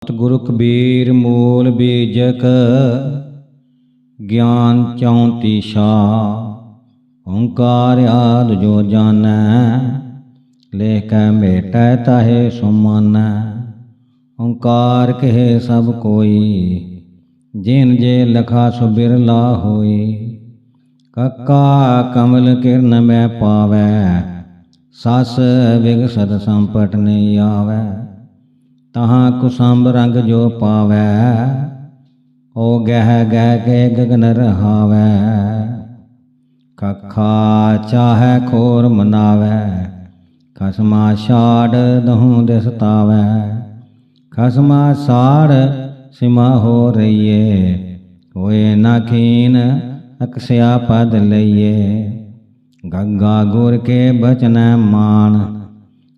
ਗੁਰੂ ਕਬੀਰ ਮੂਲ ਬੀਜਕ ਗਿਆਨ ਚੌਂ ਤੀਛਾ। ਓੰਕਾਰ ਆਦਿ ਜੋ ਜਾਣੈ ਲੇਖ ਕੈ ਮੇਟੈ ਤਾਹੇ ਸੋ ਮਾਨੈ। ਓੰਕਾਰ ਕਹੇ ਸਭ ਕੋਈ ਜਿਨ ਜੇ ਲਖਾ ਸੋ ਬਿਰਲਾ ਹੋਈ। ਕਕਾ ਕਮਲ ਕਿਰਨ ਮੈਂ ਪਾਵੈ ਸਸ ਵਿਗਸਤ ਸੰਪਟ ਨਹੀਂ ਆਵੈ। ਤਹਾਂ ਕੁਸੰਭ ਰੰਗ ਜੋ ਪਾਵੈ ਓ ਗਹਿ ਗਹਿ ਕੇ ਗਗਨ ਰਹਾਵੈ। ਕਖਾ ਚਾਹੈ ਖੋਰ ਮਨਾਵੈ ਖਸਮਾ ਛਾੜ ਦਹੂੰ ਦਿਸ ਤਾਵੈ। ਖਸਮਾ ਸਾੜ ਸਿਮਾ ਹੋ ਰਹੀਏ ਹੋਏ ਨਾ ਖੀਨ ਅਕਸਿਆ ਪਦ ਲਈਏ। ਗੱਗਾ ਗੁਰ ਕੇ ਬਚਨੈ ਮਾਨ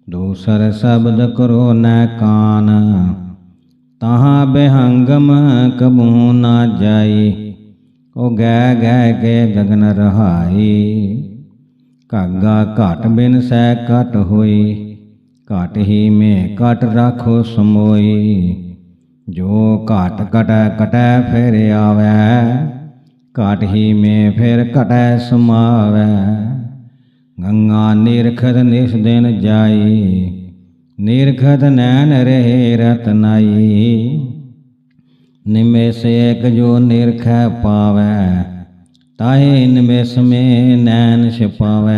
ਦੂਸਰ ਸ਼ਬਦ ਕਰੋ ਨੈ ਕਾਨ। ਤਹਾਂ ਬਿਹੰਗਮ ਕਬੂ ਨਾ ਜਾਈ ਓ ਗਹਿ ਗਹਿ ਕੇ ਗਗਨ ਰਹਾਈ। ਘਾਗਾ ਘਟ ਬਿਨ ਸਹਿ ਘਟ ਹੋਈ ਘਟ ਹੀ ਮੇ ਘਟ ਰਾਖੋ ਸਮੋਈ। ਜੋ ਘਟ ਕਟੈ ਕਟੈ ਫਿਰ ਆਵੈ ਘਟ ਹੀ ਮੇ ਫਿਰ ਘਟੈ ਸਮਾਵੈ। ਗੰਗਾ ਨਿਰਖਤ ਨਿਸ ਦਿਨ ਜਾਈ ਨਿਰਖਤ ਨੈਣ ਰਹੇ ਰਤਨਾਈ। ਨਿਮਿष ਏਕ ਜੋ ਨਿਰਖੈ ਪਾਵੈ ਤਾਹੇ ਨਿਮਿष ਮੇ ਨੈਣ ਛਿਪਾਵੈ।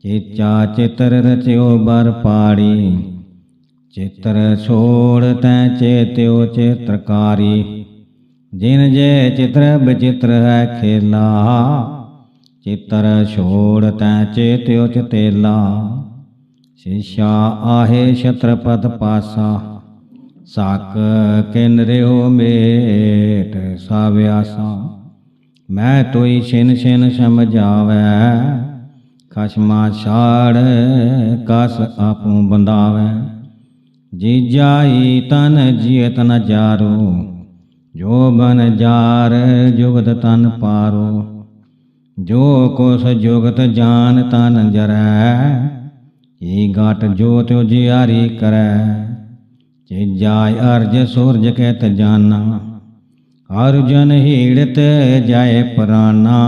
ਚੇਚਾ ਚਿਤਰ ਰਚਿਓ ਬਰ ਪਾੜੀ ਚਿਤਰ ਛੋੜ ਤੈ ਚੇਤਿਓ ਚਿਤਰਕਾਰੀ। ਜਿਨ ਜੇ ਚਿਤਰ ਬਚਿਤਰ ਹੈ ਖੇਲਾ ਚਿਤਰ ਛੋੜ ਤੈ ਚੇਤਿਓ ਚਤੇਲਾ। ਸ਼ੀਸ਼ਾ ਆਹੇ ਛਤਰਪਤ ਪਾਸਾ ਸਕ ਕਿਨ ਰਿਓ ਮੇਟ ਸਾਵਿਆਸਾ। ਮੈਂ ਤੋਈ ਛਿਨ ਛਿਨ ਸਮਝਾਵੈ ਖਸਮਾ ਛਾੜ ਕਸ ਆਪੂ ਬੰਦਾਵੈ। ਜੀਜਾਈ ਤਨ ਜੀਅਤ ਨ ਜਾਰੋ ਜੋ ਬਨ ਜਾਰ ਜੁਗਤ ਤਨ ਪਾਰੋ। ਜੋ ਕੁਸ ਜੁਗਤ ਜਾਨ ਤਨ ਜਰੈ ਈ ਗਟ ਜੋ ਤਿਉ ਜਿਆਰੀ ਕਰੈ। ਚੀਜਾਇ ਅਰਜ ਸੂਰਜ ਕਹਿਤ ਜਾਨਾ ਅਰਜਨ ਹੀੜਤ ਜਾਏ ਪ੍ਰਾਨਾ।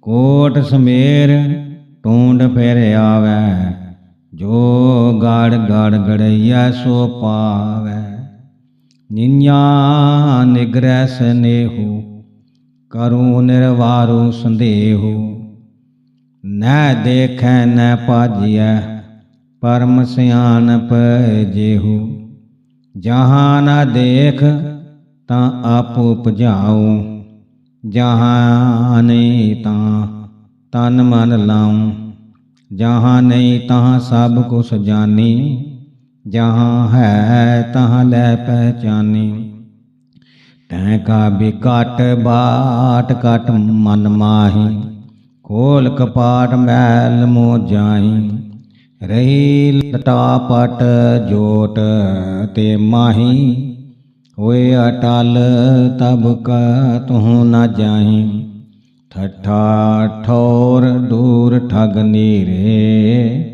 ਕੋਟ ਸਮੇਰ ਟੂੰਡ ਫਿਰ ਆਵੈ ਜੋ ਗੜ ਗੜ ਗੜਈਆ ਸੋ ਪਾਵੈ। ਨਿੰਨਿਆ ਨਿਗ੍ਰਹਿ ਸਨੇਹੂ ਕਰੂੰ ਨਿਰਵਾਰੂ ਸੰਦੇਹੂ। ਨੈ ਦੇਖੈ ਨੈ ਪਾਜੀਐ ਪਰਮ ਸਿਆਣਪ ਜੇਹੂ। ਜਹਾਂ ਨਾ ਦੇਖ ਤਾਂ ਆਪੋ ਉਪਜਾਊ ਜਹਾਂ ਨਹੀਂ ਤਾਂ ਤਨ ਮਨ ਲਾਊ। ਜਹਾਂ ਨਹੀਂ ਤਹਾਂ ਸਭ ਕੁਛ ਜਾਨੀ ਜਹਾਂ ਹੈ ਤਹਾਂ ਲੈ ਪਹਿਚਾਨੀ। ਤੈਂ ਕਾ ਵੀ ਘਟ ਬਾਟ ਘਟ ਮਨ ਮਾਹੀ ਖੋਲ ਕਪਾਟ ਮੈਲ ਮੋ ਜਾਈ। ਰਹੀ ਲਟਾਪਟ ਜੋਟ ਤੇ ਮਾਹੀ ਹੋਏ ਅਟਲ ਤਬ ਕਾ ਤੂੰ ਨਾ ਜਾਹੀ। ਠੱਠਾ ਠੌਰ ਦੂਰ ਠਗ ਨੀਰੇ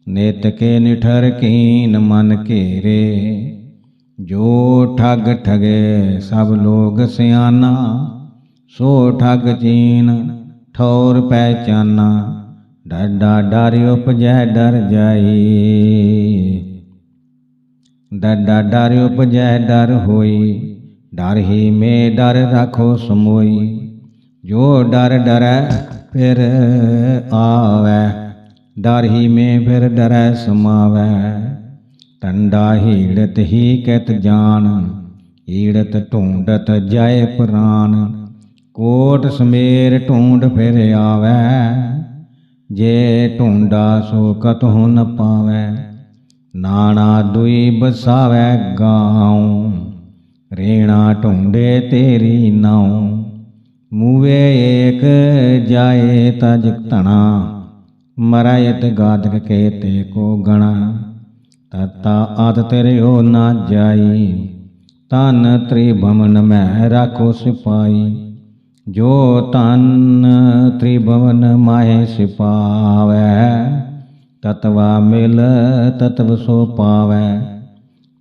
ਨਿਤ ਕੇ ਨਿਠਰ ਕੀਨ ਮਨ ਘੇਰੇ। ਜੋ ਠਗ ਠਗੇ ਸਭ ਲੋਗ ਸਿਆਨਾ ਸੋ ਠਗ ਚੀਨ ਠੌਰ ਪਹਿਚਾਨਾ। ਡਾਡਾ ਡਰ ਉਪਜੈ ਡਰ ਜਾਈ ਡਾਡਾ ਡਰ ਉਪਜੈ ਡਰ ਹੋਈ। ਡਰ ਹੀ ਮੇ ਡਰ ਰਾਖੋ ਸਮੋਈ। ਜੋ ਡਰ ਡਰੈ ਫਿਰ ਆਵੈ ਡਰ ਹੀ ਮੇ ਫਿਰ ਡਰੈ ਸਮਾਵੈ। ਟੰਡਾ ਹੀੜਤ ਹੀ ਕਹਿਤ ਜਾਨ ਹੀੜਤ ਢੂੰਡਤ ਜਾਏ ਪ੍ਰਾਨ। ਕੋਟ ਸਮੇਰ ਢੂੰਡ ਫਿਰ ਆਵੈ ਜੇ ਢੂੰਡਾ ਸੋ ਕਤਹੁ ਨ ਪਾਵੈ। ਨਾਣਾ ਦੁਈ ਬਸਾਵੈ ਗਾਉ ਰੇਣਾ ਢੂੰਡੇ ਤੇਰੀ ਨਾਉ। ਮੂਵੇ ਏਕ ਜਾਏ ਤਜ ਧਣਾ ਮਰਾਇਤ ਗਾਦਕ ਕੇ ਤੇ ਕੋ ਗਣਾ। ਤਤਾ ਆਦ ਤੇਰਿਓ ਨਾ ਜਾਈ ਤਨ ਤ੍ਰਿਭਵਨ ਮੈਂ ਰਾਖੋ ਸਿਪਾਈ। ਜੋ ਤਨ ਤ੍ਰਿਭਵਨ ਮਾਹੇ ਸਿਪਾਵੈ ਤਤਵਾ ਮਿਲ ਤਤਵ ਸੋ ਪਾਵੈ।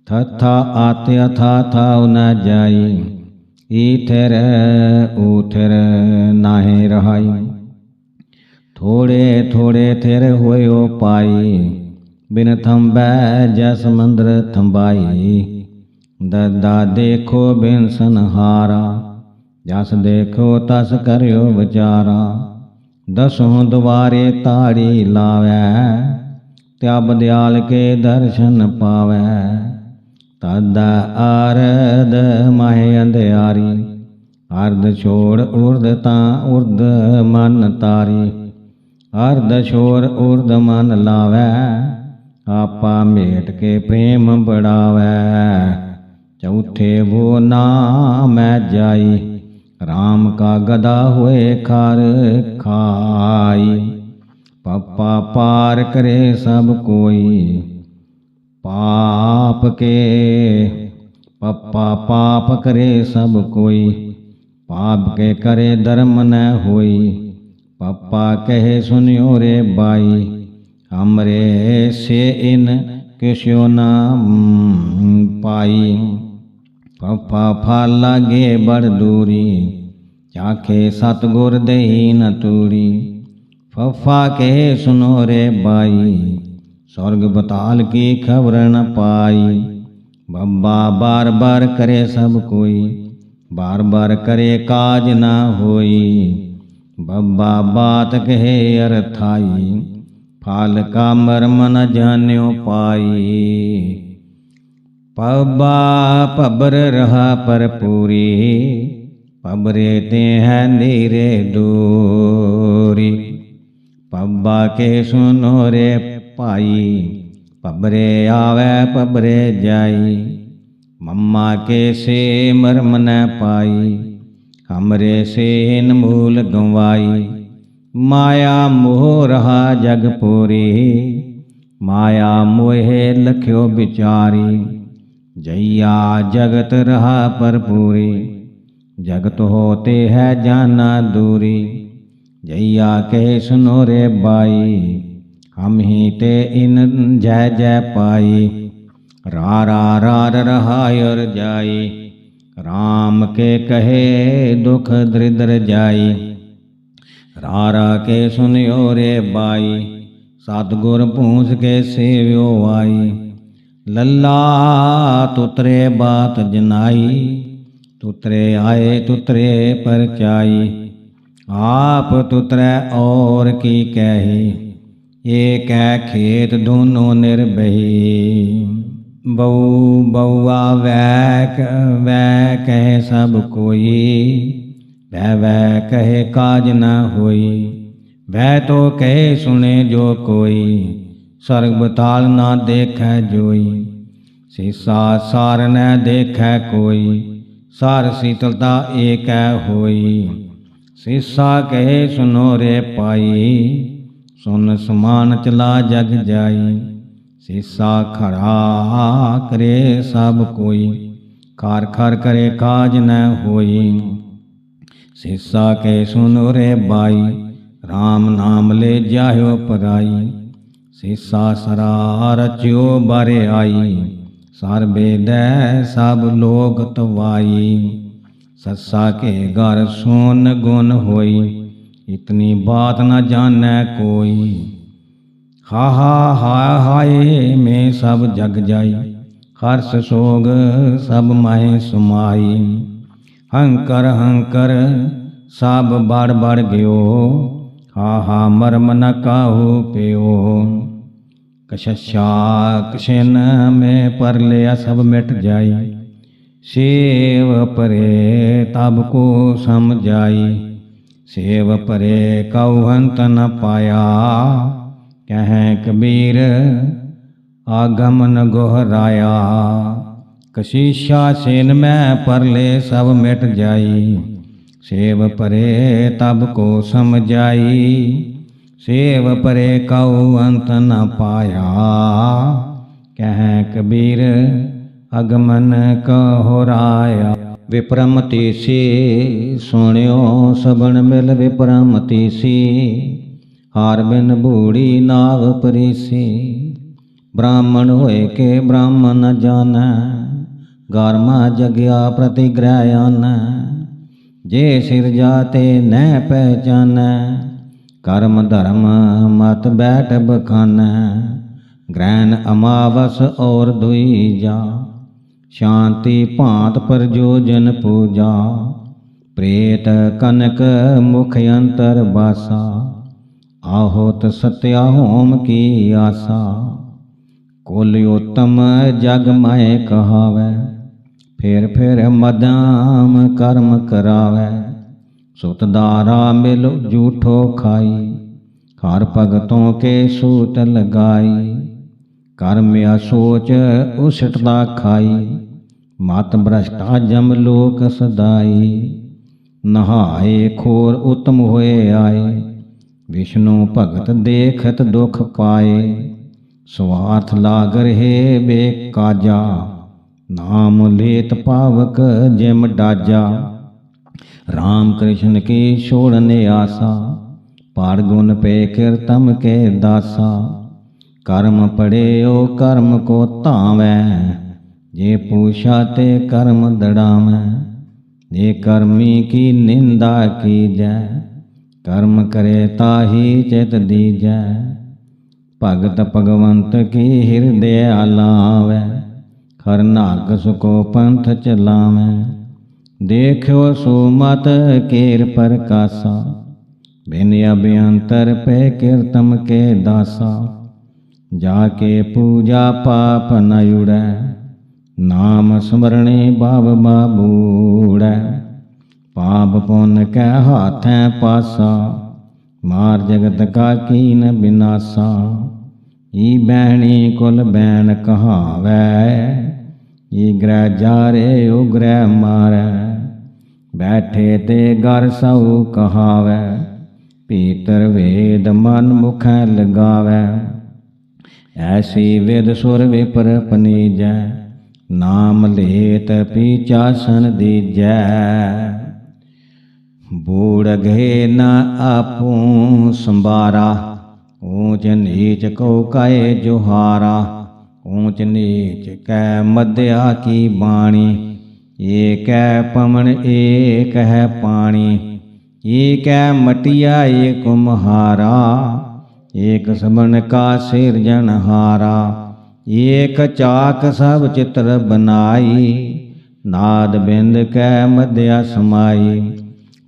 थथा आते अथा थाउ न जाई, ईथिर ऊथिर नाहे रहाई। थोड़े थोड़े थिर होयो पाई, बिन थंबै जस मंदर थंबाई। ददा देखो बिन सनहारा, जस देखो तस करियो विचारा। दसों द्वारे ताड़ी लावै, त्याब दयाल के दर्शन पावै। तदा आरद माहे अंधियारी, अर्ध छोड़ उर्द ता उर्द मन तारी। अर्ध छोड़ उर्द मन लावै, आपा मेट के प्रेम बढ़ावै। चौथे वो नाम जाई, राम का गदा हुए खार खाई। पप्पा पार करे सब कोई, पाप के पप्पा पाप करे सब कोई। पाप के करे धर्म न होई, पप्पा कहे सुनियो रे बाई। हमरे से इन किस्यो नाम पाई, पप्पा फाल लागे बड़ दूरी। चाखे सतगुर दही न तूरी, फफा कहे सुनो रे बाई। स्वर्ग बताल की खबर न पाई, बब्बा बार बार करे सब कोई। बार बार करे काज न होई, बब्बा बात कहे अर्थाई। फाल का मर्म न जान्यो पाई, पब्बा पबर रहा पर पूरी। पबरे ते हैं नीरे दूरी, पब्बा के सुनो रे पाई। पबरे आवे पबरे जाई, मम्मा के से मर्म न पाई। हमरे से इन मूल गंवाई, माया मोह रहा जग पूरी। माया मोहे लख्यो बिचारी, जैया जगत रहा पर पूरी। जगत होते है जाना दूरी, जैया कहे सुनो रे बाई। हम ही ते इन जय जय पाई, रार रहा और जाई। राम के कहे दुख दरिद्र जाई, रारा के सुनियो रे बाई। सतगुर पूछ के सेव्यो आई, लल्ला तुतरे बात जनाई। तुतरे आए तुतरे परचाई, आप तुतरे और की कही। एक है खेत दोनों निर्बही, बऊ बउआ वह कहे सब कोई। वह कहे काज न होई, वह तो कहे सुने जो कोई। स्वर्ग बताल ना देखै जोई, सीसा सार न देखै कोई। सार शीतलता एक होई, सीसा कहे सुनो रे पाई। सुन समान चला जग जाई, सीसा खड़ा करे सब कोई। खार खार करे काज न होई, सीसा के सुनो रे बाई। राम नाम ले जायो पराई, सीसा सरार च्यो बारे आई। सार बेद सब लोग तवाई, सस्सा के घर सोन गुन होई। इतनी बात न जाने कोई, हा हाय में सब जग जाई। हर्ष सोग सब माहे सुमाई, हंकर हंकर सब बढ़ गयो। हा मर्म न काहू प्यो, कशा कशन में पर लिया सब मिट जाई। सेव परे तब को समझाई, सेव परे कौहंत न पाया। कहें कबीर आगमन गोहराया, कशिशा सेन में परले सब मिट जाई। सेव परे तब को समझाई, सेव परे कऊ अंत न पाया। कहें कबीर आगमन कहोराया। विप्रमति सी सुनियो सबन मिल विप्रमति सी। हार बिन बूढ़ी नाव परीसी, ब्राह्मण होए के ब्राह्मण न जानै, गारमा जग्या प्रतिग्रह आनै। जे सिरजा ते न पहचानै, कर्म धर्म मत बैठ बखानै। ग्रहण अमावस और दुईजा, शांति भांत प्रयोजन पूजा। प्रेत कनक मुख अंतर बासा, आहुत सत्या होम की आसा। कुल उत्तम जग माए कहावै, फिर मदाम कर्म करावै। सुतदारा मिल जूठो खाई, हर भगतों के सूत लगाई। कर्म या सोच उसटता खाई, मत भ्रष्टा जम लोक सदाई। नहाए खोर उत्तम होए आए, विष्णु भगत देखत दुख पाए। स्वार्थ लाग रहे बेकाजा, नाम लेत पावक जिम डाजा। राम कृष्ण की छोड़ने आशा, पार गुण पे कीर्तम के दासा। कर्म पड़े ओ कर्म को तावै, जे पूछा ते कर्म दड़ावै। जे कर्मी की निंदा कीजै, कर्म करे ताही चित दीजै। भगत भगवंत की हृदय लावै, हर नाग सुको पंथ चलावै। देखो सो मत केर प्रकाशा, बिन अभ्यंतर पे कीर्तम के दासा। जाके पूजा पाप न उड़ै, नाम स्मरणे भाव बाबूड़ै। पाप पुण्य कै हाथै पासा, मार जगत का कीन विनासा। ई बैणी कुल बैण कहावै, ई ग्रह जारे उग्रह मारै। बैठे ते घर सऊ कहावै, भीतर वेद मन मुख लगावै। ऐसी विद सुर विपर पनीजै, नाम लेत पीछासन दीजै। बूढ़ घे न आपू संबारा, ऊंच नीच को कहे जोहारा। ऊंच नीच कै मध्या की बाणी, एक है पवन एक है पानी। एक है मटिया एक कुम्हारा, एक सबन का सिरजनहारा। एक चाक सब चित्र बनाई, नाद बिंद कै मध्या समाई।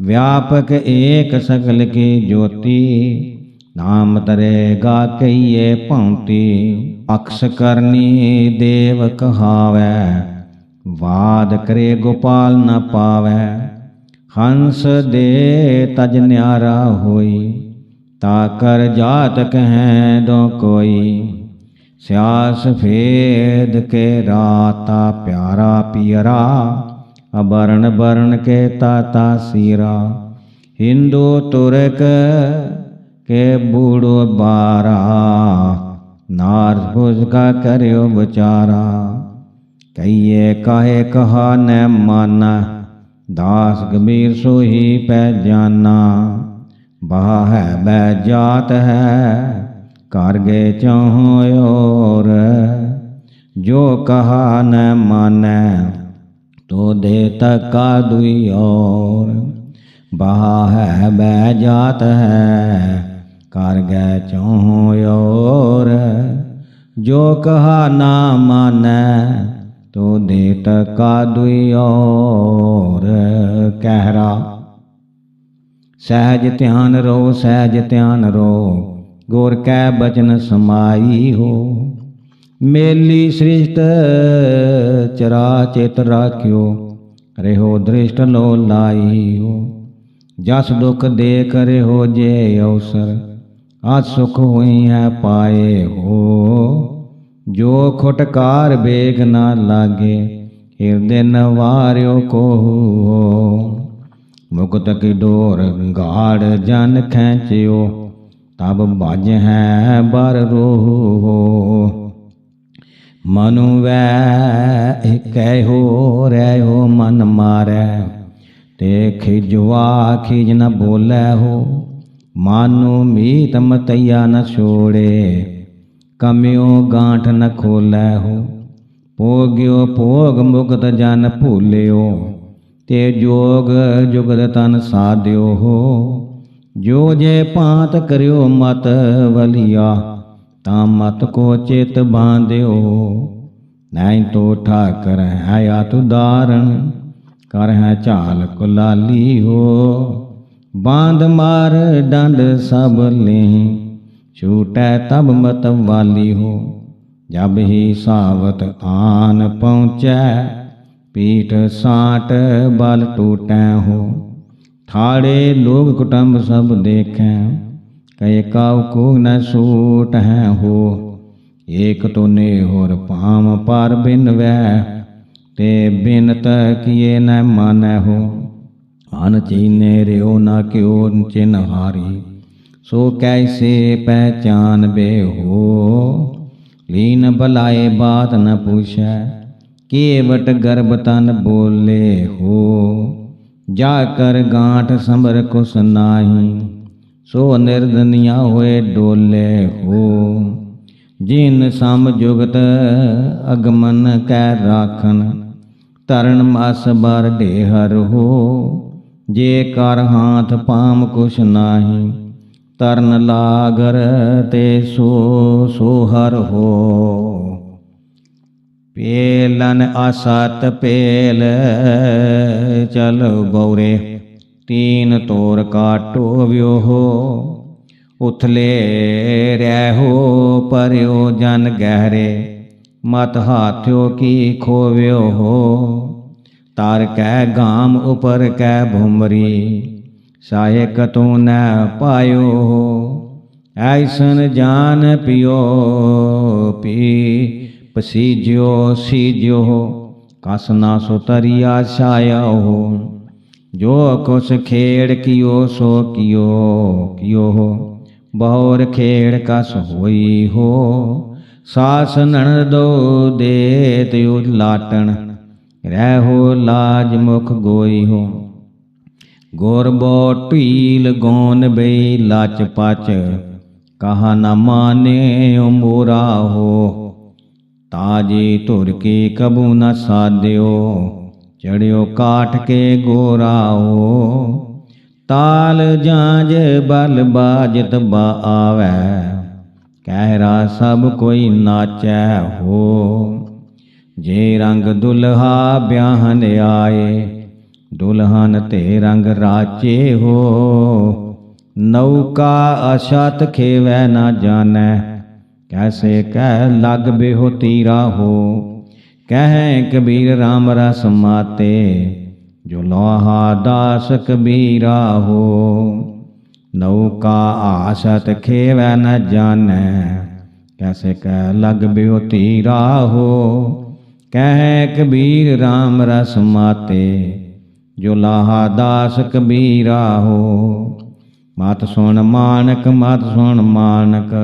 व्यापक एक सकल की ज्योति, नाम तरेगा कहिए पौंती। अक्ष करनी देव कहावै, वाद करे गोपाल न पावै। हंस दे तज न्यारा होई, ताकर जात कहें दो कोई। स्यास फेद के राता प्यारा पियरा, अबरण बरण के ताता सीरा। हिंदू तुर्क के बूढ़ो बारा, नार भुज का करो बचारा। कहिए काहे कहा न माना, दास कबीर सो ही पहचाना। बहा है बै जात है, कर गे चौहों और। जो कहा न मानै, तो दे तका दुई और। बहा है बै जात है, कर गे चौहों और। जो कहा ना मानै, तो दे तका दुई और। कहरा सहज ध्यान रो सहज ध्यान रो, गुर कै बचन समाई हो। मेली सृष्ट चरा चित राख्यो, रेहो दृष्ट लो लाई हो। जस दुख देख रेहो जे अवसर, आज सुख हुई है पाए हो। जो खुटकार बेग ना लागे, हृदय नवार्यो को हो। मुकुत की डोर गाढ़ जन खेचियो, तब भज है बर रोहो। मनु वै कहो रहो मन मारै, ते खिजवा खिज न बोलै हो। मानो मीत मतैया न छोड़े, कम्यो गांठ न खोलै हो। भोग्यो भोग मुक्त जन भूल्यो, ते जोग जुगत तन साध्यो हो। जो जे पांत करियो मत वलिया, ता मत को चित बांध्यो। नहीं तो ठाकर है अत उदाहरण, कर है चाल कुलाली हो। बांध मार डंड सब ले, छूटै तब मत वाली हो। जब ही सावत आन पहुँचै, पीठ साट बल टूटै हो। ठाड़े लोग कुटुंब सब देखें, कई काउ को न सूट है हो। एक तो नेहोर पाम पर बिनवै, ते बिनत किए न मानै हो। अन चीने रियो न क्यों चिन्हारी, सो कैसे पहचान बे हो। लीन भलाए बात न पूछै, केवट गर्भ तन बोले हो। जाकर गांठ संबर कुछ नाही, सो निर्दनिया हुए डोले हो। जिन सम जुगत अगमन कै राखन, तरण मास बार ढेहर हो। जे कर हाथ पाम कुछ नाही, तरन लागर ते सो सोहर हो। पेलन असत पेल चल बौरे, तीन तोर काटो व्यो हो। उथले रहो परयो जन गहरे, मत हाथ्यो की खोव्यो हो। तार कै गाम उपर कै भुमरी, सहायक तो न पायो हो। ऐसन जान पियो पी, पसीज्यो सीज्यो हो। कसना सुतरिया छाया हो। जो कुछ खेड़ कियो सो कियो हो। बहुर खेड़ कस होई हो। सास नणदो देत लाटन, रहो लाज मुख गोई हो। गोरबो टील गौन बई लाच पाच, कहा न माने मोरा हो। ताजी तुर की कबू न साध्यो, चढ़ियो काठ के गोरा हो। ताल जांज बल बाजत बा आवे, कहरा सब कोई नाचै हो। जे रंग दुल्हा ब्याहन आए, दुल्हन ते रंग राचे हो। नौका अछत खेवै न जानै, कैसे कह लग बेहो तीरा हो। कह कबीर राम रस माते, जो लोहा दास कबीरा हो। नौका आसत खेवै न जानै, कैसे कह लग बेहो तीरा हो। कह कबीर राम रस माते, जो लाहा दास कबीरा हो। मत सुन मानक मत सुन मानक,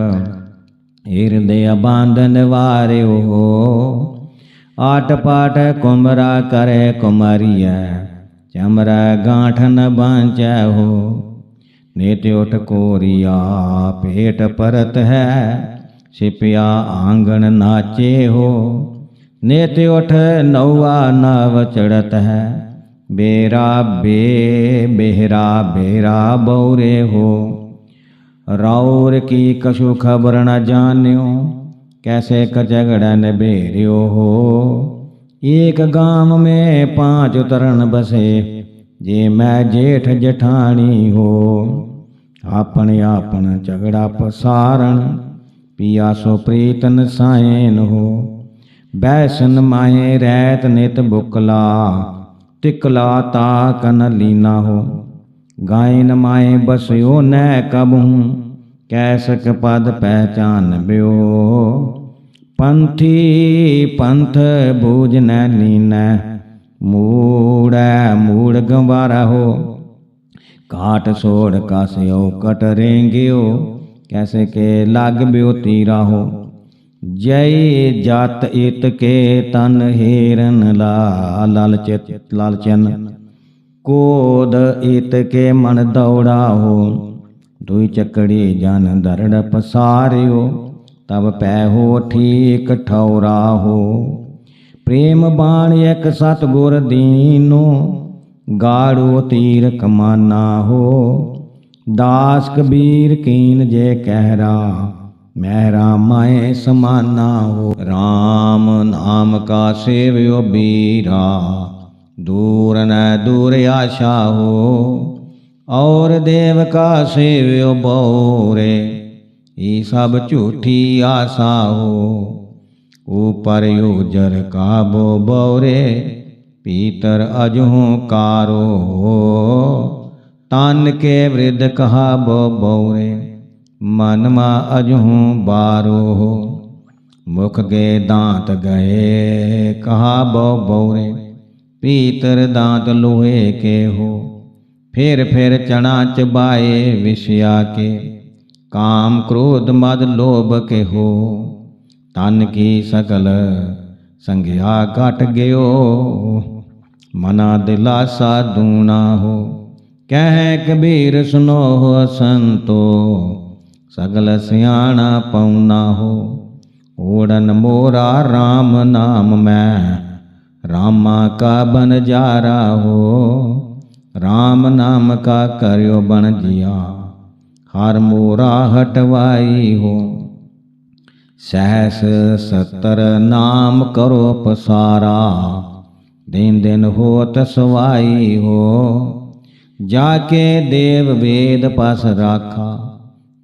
हिरदय बांधन वार्यो हो। आट पाट कुमरा करे कुमारिया, चमरा गांठ न बांचै हो। नित उठ कोरिया पेट परत है, सिपिया आंगन नाचे हो। नित उठ नौआ नाव चढ़त है, बेरा बेहरा बेरा बौरे हो। राउर की कछु खबर न जान्यो, कैसे कचगड़न बेरियो हो। एक गाम में 5 उतरन बसे, जे मैं जेठ जठानी हो। आपन आपन झगड़ा पसारण, पिया सो प्रीतन सायन हो। बैसन माहे रैत नित बुकला, तिकला ताकन लीना हो। गायन माए बसयो न कबहूँ, कैसक पद पहचान ब्यो। पंथी पंथ बूझ न लीन, मूड़ गंवारा हो। काट सोड़ कास्यो कट रेंगियो, कैसे के लाग ब्यो तीरा हो। जय जात इत के तन हेरन लालचन, कोद इत के मन दौड़ा हो। दुई चकड़ी जन दरड़ पसारियो, तब पै हो ठीक ठौरा हो। प्रेम बाण एक सतगुर दीनो, गाड़ो तीर कमाना हो। दास कबीर कीन जे कहरा, मेहरा माए समाना हो। राम नाम का सेव्यो बीरा, दूर न दूर आशा हो। और देव का सेव्यो बौरे, ये सब झूठी आशा हो। ऊपर यूजर का बो बौरे, पीतर अजहू कारो हो। तान के वृद्ध कहा बो बौरे, मन मा अजहू बारो हो। मुख के दांत गए कहा बो बौरे, पीतर दांत लोहे के हो। फिर चना चबाए विषया के, काम क्रोध मद लोभ के हो। तन की सकल संज्ञा घट गयो, मना दिलासा दूना हो। कह कबीर सुनो हो संतो, सगल सियाणा पौना हो। ओढ़न मोरा राम नाम मैं, रामा का बनजारा हो। राम नाम का करयो बन जिया, हर मोरा हटवाई हो। सहस 70 नाम करो पसारा, दिन दिन होत सवाई हो। जाके देव वेद पास राखा,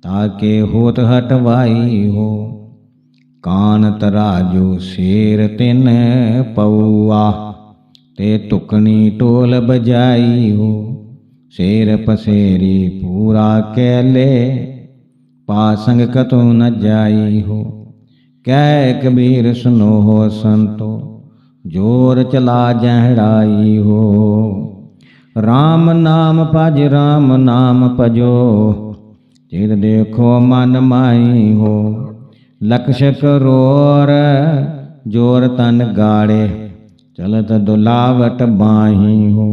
ताके होत हटवाई हो। कान तराजू शेर तिन पौआ, ते टुकनी टोल बजाई हो। शेर पसेरी पूरा कैले, पासंग कतु न जाई हो। कह कबीर सुनो हो संतो, जोर चला जहड़ाई हो। राम नाम भज राम नाम भजो, चिर देखो मन माई हो। लक्ष करोर जोर तन गाड़े, चलत दुलावट बाही हो।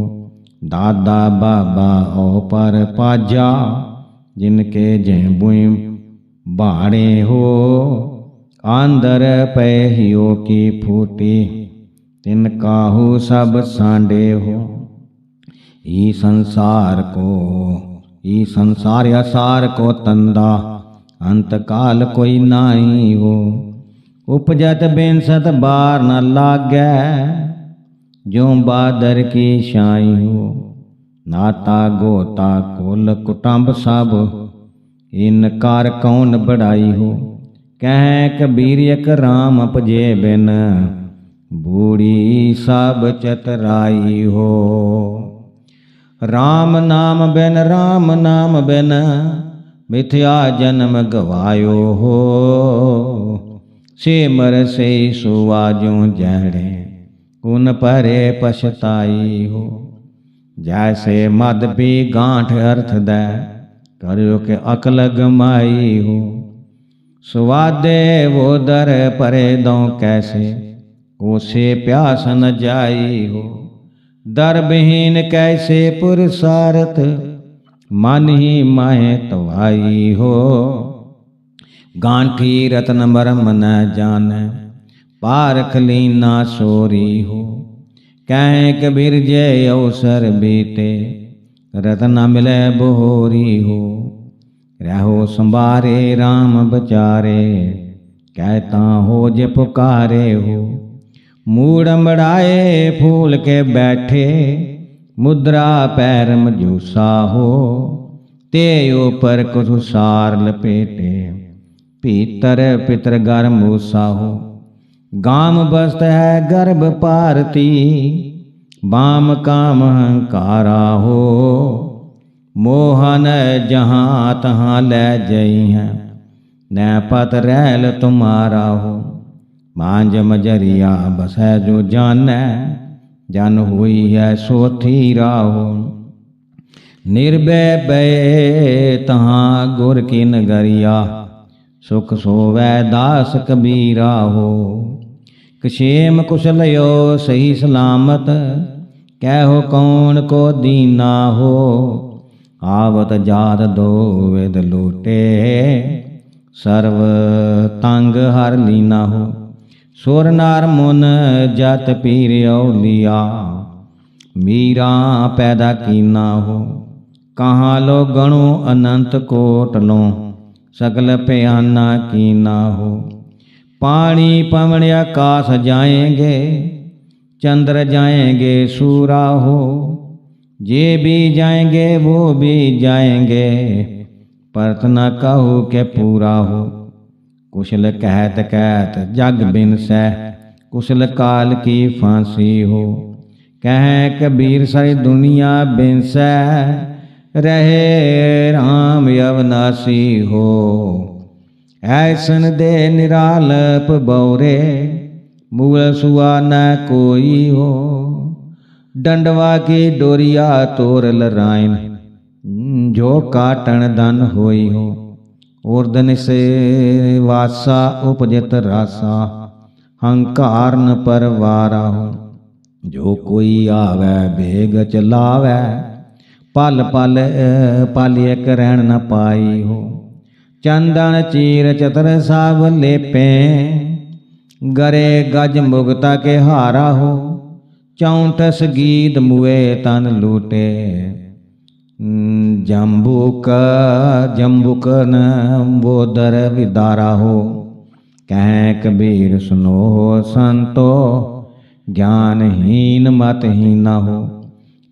दादा बाबा ओ पर पाजा, जिनके जेबुई बाड़े हो। आंदर पहियो की फूटी, तिन काहू सब सांडे हो। ई संसार असार को तंदा, अंत काल कोई नाई हो। उपजत बिनसत बार न लागै, जो बादर की शाई हो। नाता गोता कुल कुटुंब सब, इन कार कौन बढ़ाई हो। कह कबीर एक राम पजे बिन, बूढ़ी सब चतराई हो। राम नाम बिन मिथ्या जन्म गवायो हो। सिमर से सुवाजो जहड़े, कुन परे पछताई हो। जैसे मद पी गांठ अर्थ दै, करो के अकल गमाई हो। सुवादे वो दर परे दो कैसे, कोसे प्यास न जाई हो। दर विहीन कैसे पुरसारत, मन ही माहे तवाई हो। गांठी रत्न मरम न जाने, पारख लीना सोरी हो। कह कबीर जे अवसर बीते, रत्न मिले बोरी हो। रहो संभारे राम बचारे, कहता हो जे पुकारे हो। मूड़ मड़ाए फूल के बैठे, मुद्रा पैर मजूसा हो। ते ऊपर कुछ सार लपेटे, भीतर पितर गर मूसा हो। गाम बस्त है गर्भ पारती, बाम काम हंकारा हो। मोहन जहाँ तहाँ ले जई हैं, न पत रैल तुम्हारा हो। मांझ मजरिया बसै जो जानै, जन हुई है सो थीरा हो। निर्भय बे तहाँ गुर की नगरिया, सुख सोवै दास कबीरा हो। कशेम कुशलयो सही सलामत, कहो कौन को दीना हो। आवत जात दो वेद लूटे, सर्व तंग हर लीना हो। सुर नार मुन जत पीर औलिया, मीरा पैदा कीना हो। कहाँ लो गणो अनंत कोट लो, सकल प्याना कीना हो। पानी पवन आकाश जाएंगे, चंद्र जाएंगे सूरा हो। जे भी जाएंगे वो भी जाएंगे, परत न कहू के पूरा हो। कुशल कहत कहत जग बिनसै, कुशल काल की फांसी हो। कह कबीर सारी दुनिया बिनसै, रहे राम अविनाशी हो। ऐसन दे निरालप बौरे, मूल सुआ न कोई हो। डंडवा की डोरिया तोर लराइन, जो काटन धन होई हो। उर्दन से वासा उपजत रासा, हंकार न परवारा हो। जो कोई आवे बेग चलावे, पल पल पल एक रहन न पाई हो। चंदन चीर चतर साब लेपे, गरे गज मुगता के हारा हो। चौंठस गीत मुए तन लूटे, जम्बुक जम्बुक न वो दर विदारा हो। कह कबीर सुनो हो संतो, ज्ञानहीन मतहीना हो।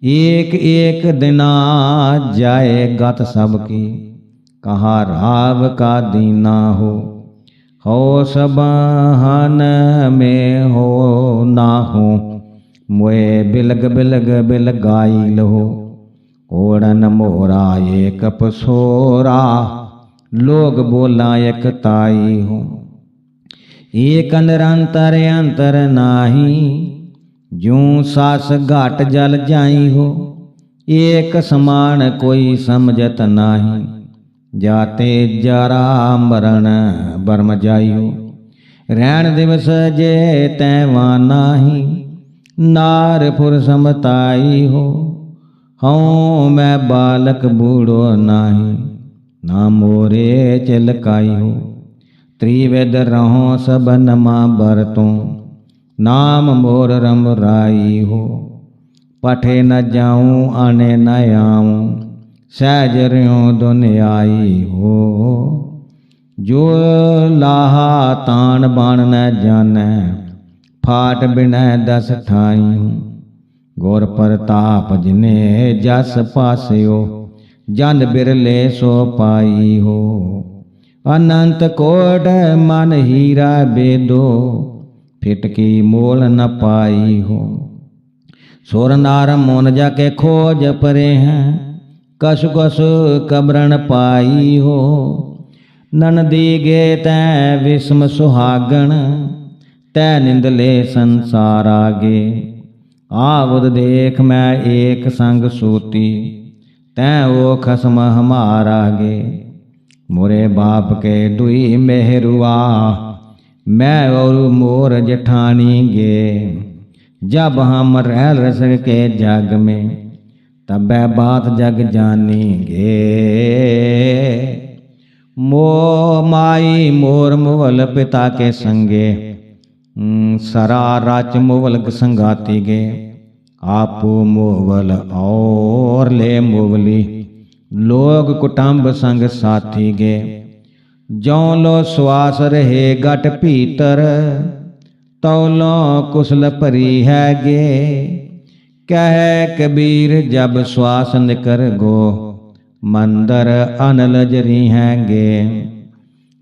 एक एक दिना जाए गत सबकी, कहा राव का दीना हो। सबहन में हो ना हो, मोए बिलग बिलग बिल गाइल हो। ओड़न मोरा एक पसोरा, लोग बोला एक ताई हो। एक निरंतर अंतर नाही, जूं सास घाट जल जाई हो। एक समान कोई समझत नाही, जाते जरा मरण बरम जाइयो। रैन दिवस जे तैवा नाही, नार पुर समताई हो। हूँ मैं बालक बूढ़ो नाही, ना मोरे चिलकाई हो। त्रिवेद रहो सब नमा बरतों, नाम मोर रम राई हो। पठे न जाऊं आने न आऊं, सहज रियो दुनियाई हो। जो लाहा तान बाण न जाने, फाट बिनै दस ठाई हूँ। गुर प्रताप जिने जस पासियो, जन बिरले सो पाई हो। अनंत कोट मन हीरा बेदो, फिटकी मोल न पाई हो। सुर नार मोन जाके खोज परे हैं, कस कस कबरन पाई हो। ननदी गे तै विस्म सुहागण, तै निंदले संसार आगे। आवद देख मैं एक संग सूती, तै ओ खसम हमारा गे। मोरे बाप के दुई मेहरुआ, मैं और मोर जेठानी गे। जब हम रह रस के जग में, तब बात जग जानी गे। मो माई मोर मुवल पिता के संगे, सरा राच मुवल संगाती गे। आपू मुवल और ले मुवली, लोग कुटुंब संग साथी गे। जौ लो श्वास रहे गट भीतर, तौलो कुशल परी है गे। कह कबीर जब श्वास निकर गो, मंदर अनल जरी हैंगे।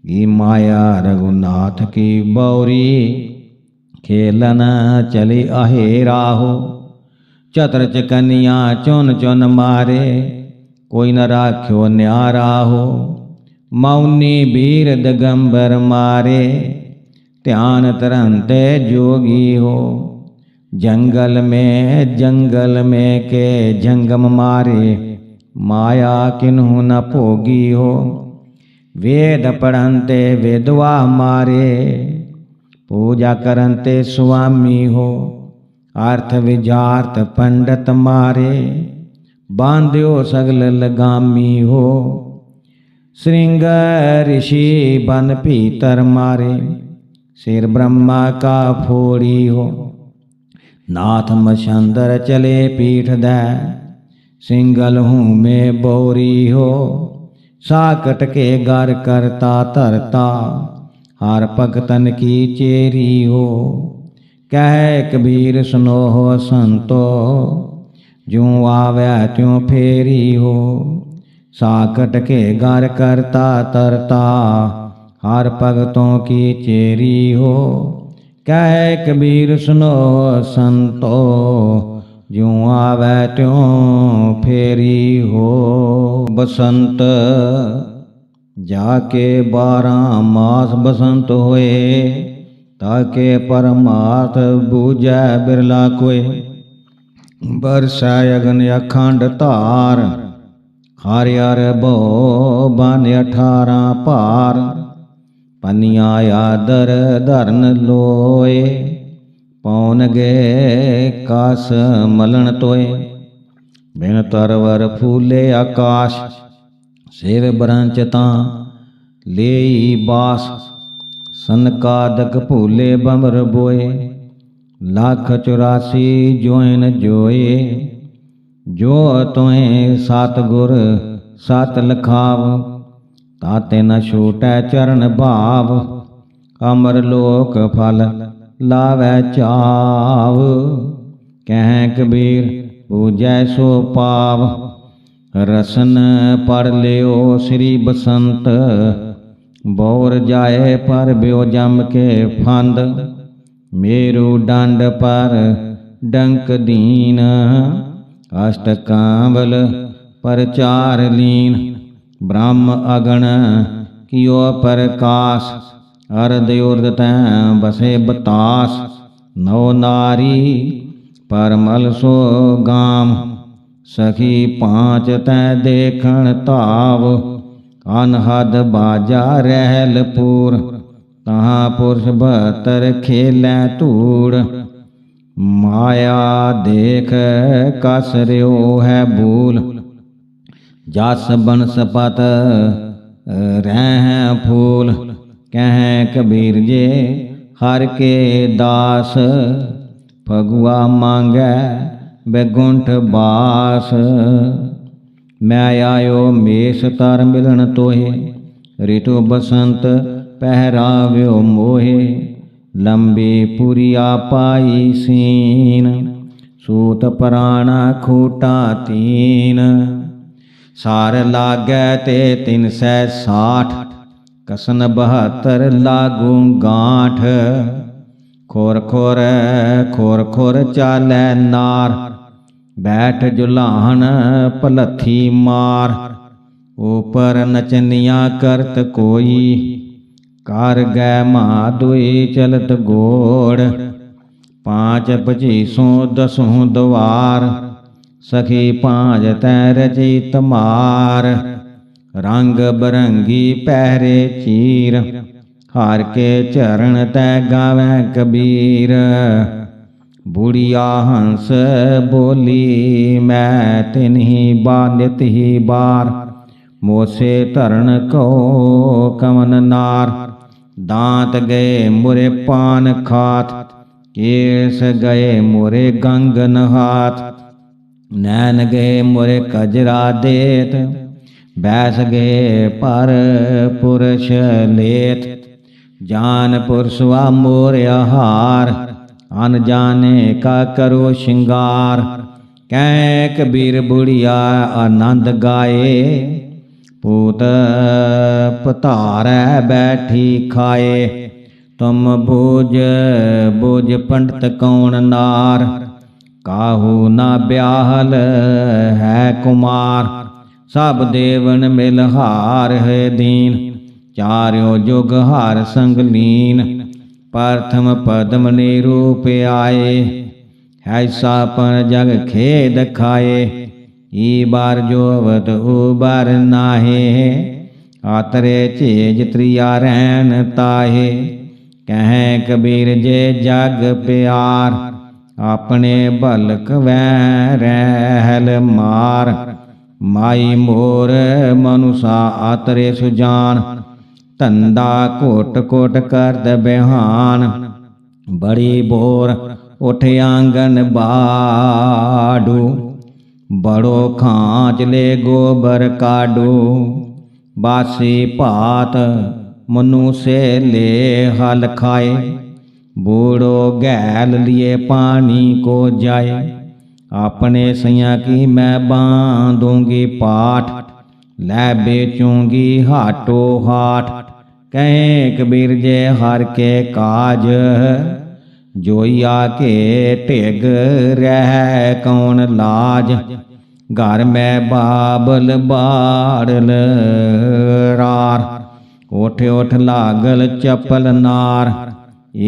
ई माया रघुनाथ की बौरी, खेलन चली आहेरा हो। चतर चकनिया चुन चुन मारे, कोई न राख्यो न्यारा हो। मौनी वीर दिगंबर मारे, ध्यान तरंते जोगी हो। जंगल में के जंगम मारे, माया किन्हु न भोगी हो। वेद पढ़ंते वेदवा मारे, पूजा करंते स्वामी हो। अर्थ विजार्थ पंडित मारे, बांध्यो सगल लगामी हो। श्रृंग ऋषि बन भीतर मारे, सिर ब्रह्मा का फोड़ी हो। नाथ मछंदर चले पीठ दै, सिंगल हूँ में बोरी हो। साकट के घर करता तरता, हर भगतन की चेरी हो। कह कबीर सुनो हो संतो, ज्यों आवे त्यों फेरी हो। साकट के घर करता तरता, हर भगतों की चेरी हो। कह कबीर सुनो संतो, ज्यों आवे त्यों फेरी हो। बसंत जाके 12 मास बसंत होए, ताके परमार्थ बूझै बिरला कोय। बरसै अगन अखंड धार, हर हर बो बन 18 पार। पनिया आदर धरन लोए, पौन गे कास मलन तोए। बिन तरवर फूले आकाश, सिर ब्रंच तां लेई बास। सनकादक भूले बमर बोए, 184 जोइन जोए। जो तोए सतगुर सत लखाव, ताते न छूटै चरण भाव। अमर लोक फल लावै चाव, कह कबीर पूजै सो पाव। रसन पढ़ लियो श्री बसंत, बौर जाए पर ब्यो जम के फंद। मेरु डंड पर डंक दीन, अष्ट कांवल पर 4 लीन। ब्रह्म अगण कियो प्रकाश, अर्ध उर्ध तैं बसे बतास। 9 नारी परमल सो गाम, सखी 5 तैं देखण ताव। अनहद बाजा रहलपुर, तहाँ पुरुष 72 खेलै धूड़। माया देख कस रियो है भूल, जस बनस्पत रह फूल। कह कबीर जे हर के दास, फगुआ मांगै बैकुंठ बास। मैं आयो मेष तर मिलन तोहे, ऋतु बसंत पहराव्यो मोहे। लंबी पुरिया पाई सीन, सूत पराणा खूटा 3। सार लागै ते 360, कसन 72 लागू गांठ। खोर खोर खोर खोर चालै नार, बैठ जुलाहन पलथी मार। ऊपर नचनिया करत कोई, कार गै माधुई चलत घोड़। 5 25 10 द्वार, सखी 5 तैं रची तमार। रंग बरंगी पहरे चीर, हार के चरण तै गावै कबीर। बुढ़िया हंस बोली मैं तिन्ही बार नित ही बार। मोसे धरण को कवन नार, दांत गए मुरे पान खात। केस गए मुरे गंग नहात, नैन गए मुरे कजरा देत। बैस गए पर पुरुष लेत, जान पुरुषवा मोर आहार। अनजाने का करो श्रृंगार, कह कबीर बुढ़िया आनंद गाए। पूत पतारै बैठी खाए, तुम बूझ बूझ पंडित कौन नार। काहू ना ब्याहल है कुमार, सब देवन मिल हार है दीन। चारों जुग हार संग लीन, प्रथम पद्म निरूप आए। ऐसा पर जग खेद खाए, ई बार जोवत उबार नाहे। आतरे चेज त्रिया रैन ताहे, कह कबीर जे जग प्यार। अपने भलक वै रहल मार, माई मोर मनुषा आतरे सुजान, धंधा कोट कोट करद बिहान। बड़ी बोर उठ आंगन बाडू, बड़ो खांच ले गोबर काडू। बासी भात मनु से ले हल खाए, बूढ़ो गैल लिए पानी को जाए। अपने सैया की मैं बांधूंगी पाठ, लै बेचूंगी हाटो हाट। कहें कबीर जे हर के काज, जोइया के टिग रह कौन लाज। घर में बाबल बाड़ल रार, उठ उठ लागल चपल नार।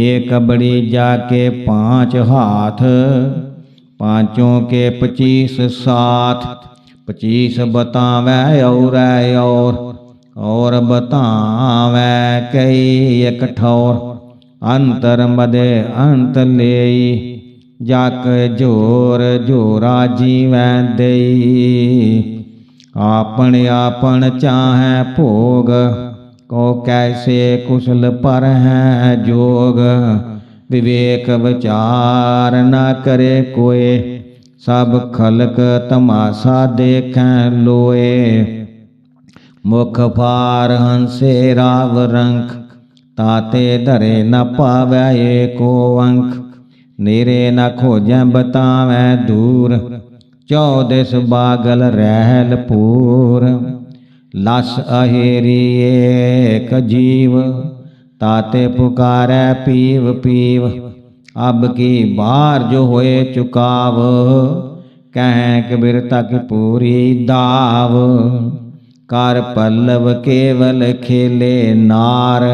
एक बड़ी जाके 5 हाथ, पांचों के 25 साथ। 25 बतावे और बतावे कई एक ठौर। अंतर मदे अंत लेई, जाक जोर जोरा जीवै देई। आपन आपन चाहे भोग, को कैसे कुशल पर है जोग। विवेक विचार न करे कोय, सब खलक तमाशा देखें लोए। मुख फार हंसे राव रंख, ताते धरे न पावे एको अंक। नेरे न खोजें बतावे दूर, 14 बागल रहल पूर। लस अहेरी एक जीव, ताते पुकारे पीव पीव। अब की बार जो होए चुकाव, कहें कबीर तक पूरी दाव। कर पल्लव केवल खेले नार,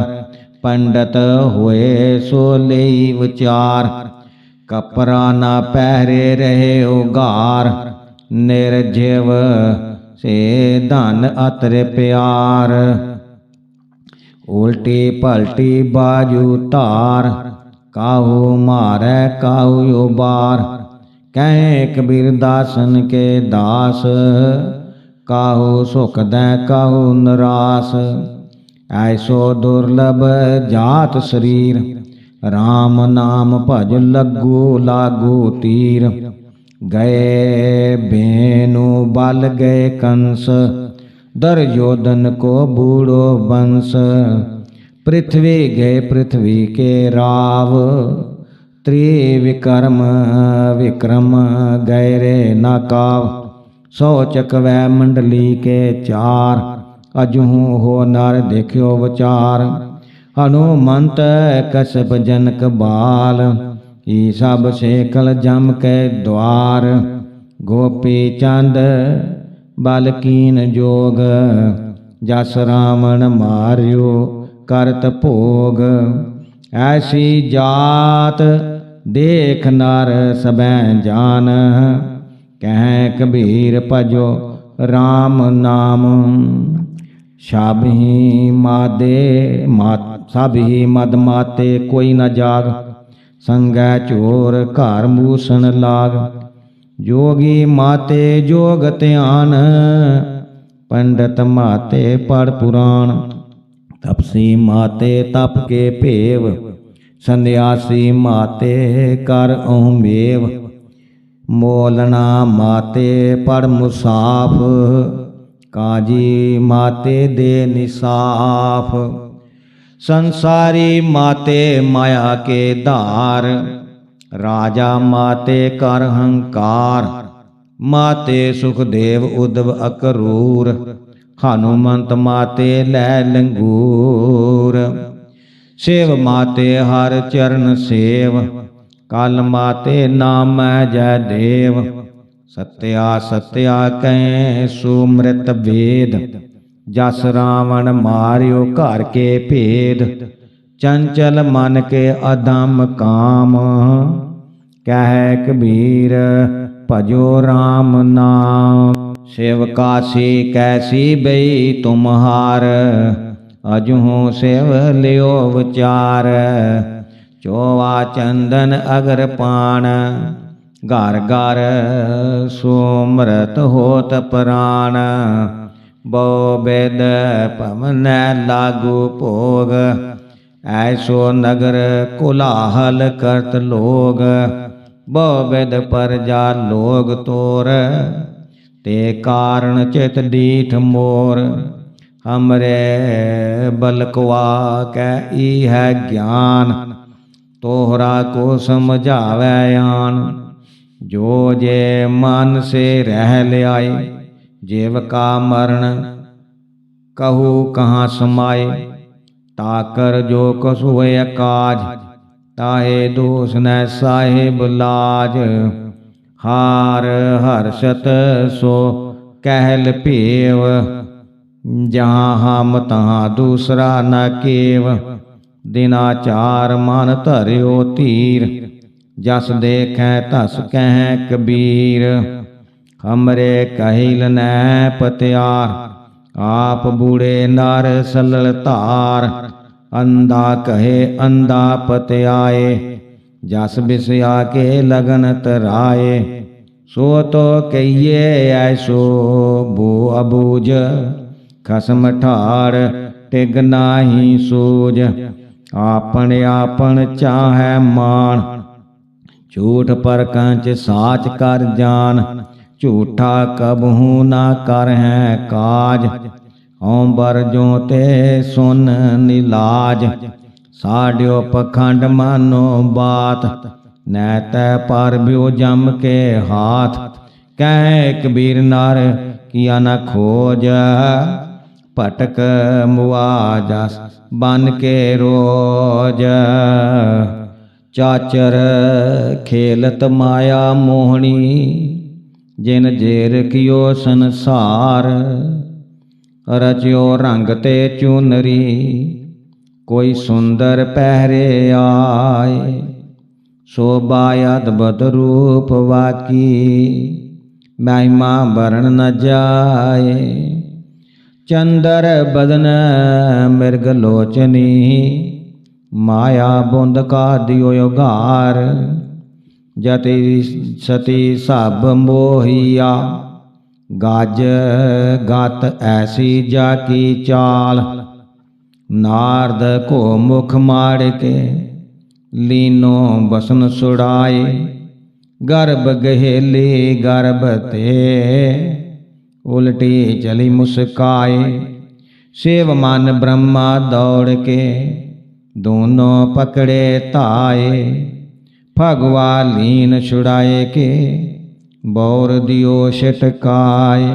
पंडित होए सो ले विचार। कपड़ा ना पहरे रहे उगार, निर्जीव से धन अतर प्यार। उल्टी पलटी बाजू तार, काहू मारे काहू उबार। कहें कबीर दासन के दास, काहू सुख दे काहू निरास। ऐसो दुर्लभ जात शरीर, राम नाम भज लगू लागू तीर। गए बेनु बल गए कंस, दुर्योधन को बूढ़ो वंश। पृथ्वी गए पृथ्वी के राव, त्रिविक्रम विक्रम गए रे नकाव। 100 चकवै मंडली के 4, अजहू हो नर देखियो विचार। हनुमंत कश्यप जनक बाल, ई सब सेकल जम के द्वार। गोपी चंद बालकीन जोग, जस रावण मारियो करत भोग। ऐसी जात देख नर सबैं जान, कहें कबीर भजो राम नाम। सबही मद माते कोई न जाग, संगै चोर घर मूसन लाग। जोगी माते जोग ध्यान, पंडित माते पढ़ पुराण। तपसी माते तप के पेव, संन्यासी माते कर ओमेव। मोलना माते पढ़ मुसाफ, काजी माते दे निसाफ। संसारी माते माया के धार, राजा माते कर हंकार। माते सुखदेव उद्धव अकरूर, हनुमंत माते लै लंगूर। शिव माते हर चरण सेव, कल माते नाम जय देव। सत्या सत्या कहें सुमृत वेद, जस रावण मारियो घर के भेद। चंचल मन के अधम काम, कह कबीर भजो राम नाम। शिव काशी कैसी बई तुम्हार, अजहू शिव लियो विचार। चोवा चंदन अगर पान, घर घर सोमरत होत प्राण, बहु बेद पवन लागू भोग, ऐसो नगर कोलाहल करत लोग, बहु बेद प्रजा लोग तोर, ते कारण चित डीठ मोर, हमरे बलकवा कै ई है ज्ञान, तोहरा को समझावै आन, जो जे मन से रह ल्याए, जीव का मरण कहू कहाँ समाए, ताकर जो कसु होय काज, ताहे दोष न साहिब लाज, हार हर्षत सो कहल पेव, जहाँ हम तहाँ दूसरा न केव, दिनाचार मन धर्यो तीर, जस देखें तस कहें कबीर, हमरे कहिल न पत्यार, आप बूढ़े नर सलल तार, अंधा कहे अंधा पत्याए, जस बिसया के लगन तराए, सो तो कहिए ऐसो बो अबूझ, खसम ठाड़ टिग नाही सूझ, आपन आपन चाहे मान, झूठ पर कंच साच कर जान, झूठा कबहू ना कर है काज, हों बर जो ते सुन निलाज, साड्यो पखंड मानो बात, न तै पर ब्यो जम के हाथ, कह कबीर नर किया न खोज, पटक मुआजस बन के रोज, चाचर खेलत माया मोहनी, जिन जेर कियो संसार, रच्यो रंग ते चुनरी, कोई सुंदर पहरे आए, शोभा अद्भुत रूप वाकी, महिमा वर्ण न जाए, चंदर बदन मृग लोचनी, माया बुंद का दियो गार, जति सती सब मोहिया, गाज गात ऐसी जाकी चाल, नारद को मुख मार के लीनो बसन सुड़ाए, गर्भ गहेली गर्भ ते उल्टी चली मुस्काए, शिव मन ब्रह्मा दौड़ के दोनों पकड़े ताए, भगवा लीन छुड़ाए के बौर दियो छिटकाए,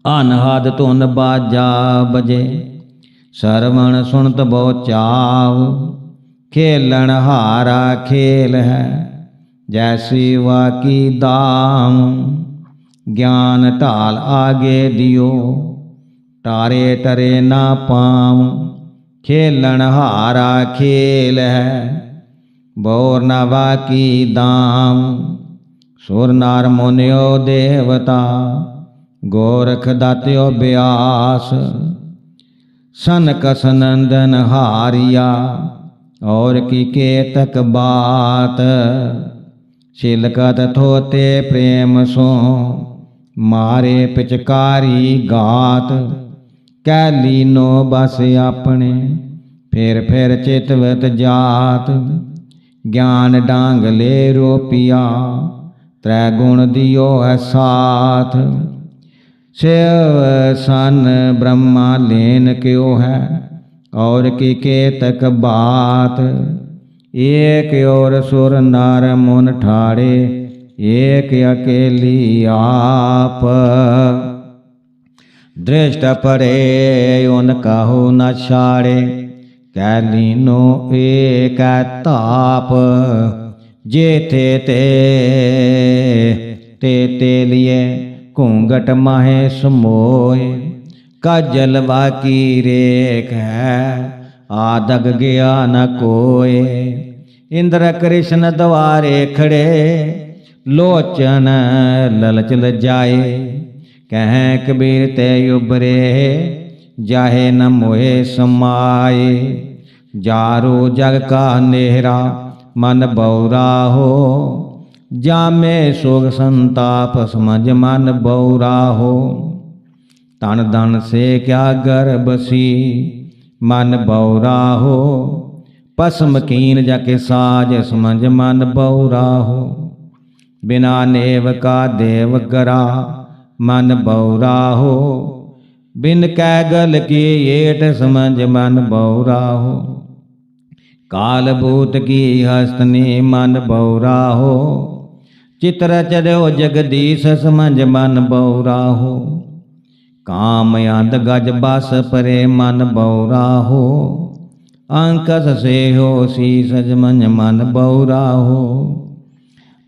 अनहद धुन बाजा बजे, सरवण सुनत बहु चाव, खेलन हारा खेल है जैसी वाकी दाम, ज्ञान ढाल आगे दियो तारे टरे ना पाऊं, खेलन हारा खेल है बोर न बाकी दाम, सुर नार मुनियो देवता गोरख दात्यो व्यास, सनक सनंदन हारिया और की केतक बात, छिलकत थोते प्रेम सो मारे पिचकारी गात, कैलीनो बस अपने फिर चितवत जात, ज्ञान डांग ले रोपिया त्रै गुण दियो है साथ, शिव सन ब्रह्मा लेन क्यों है और की केतक बात, एक और सुर नार मुन ठाड़े एक अकेली आप, दृष्ट पड़े उन कहु न छाड़े, कैलीनो एक ताप, जे थे ते लिए घूंघट माहे समोए, कजलवा की रेख है आदग गया न कोय, इंद्र कृष्ण द्वारे खड़े लोचन ललच जाए, कह कबीर ते उबरे जाहे न मोहे समाए, जारो जग का नेहरा मन बौरा हो जामे सोग संताप समझ मन बौरा हो। तन धन से क्या गर्भसी मन बौरा हो। पसम कीन जाके साज समझ मन बौरा हो। बिना नेव का देव करा मन बौरा हो। बिन कैगल की येट समझ मन बौरा हो। काल भूत की हस्तनी मन बौरा हो। चित्र चढ़ो जगदीश समझ मन बौरा हो। काम अंध गज बस परे मन बौरा हो। अंकस से हो शीस समझ मन बौरा हो।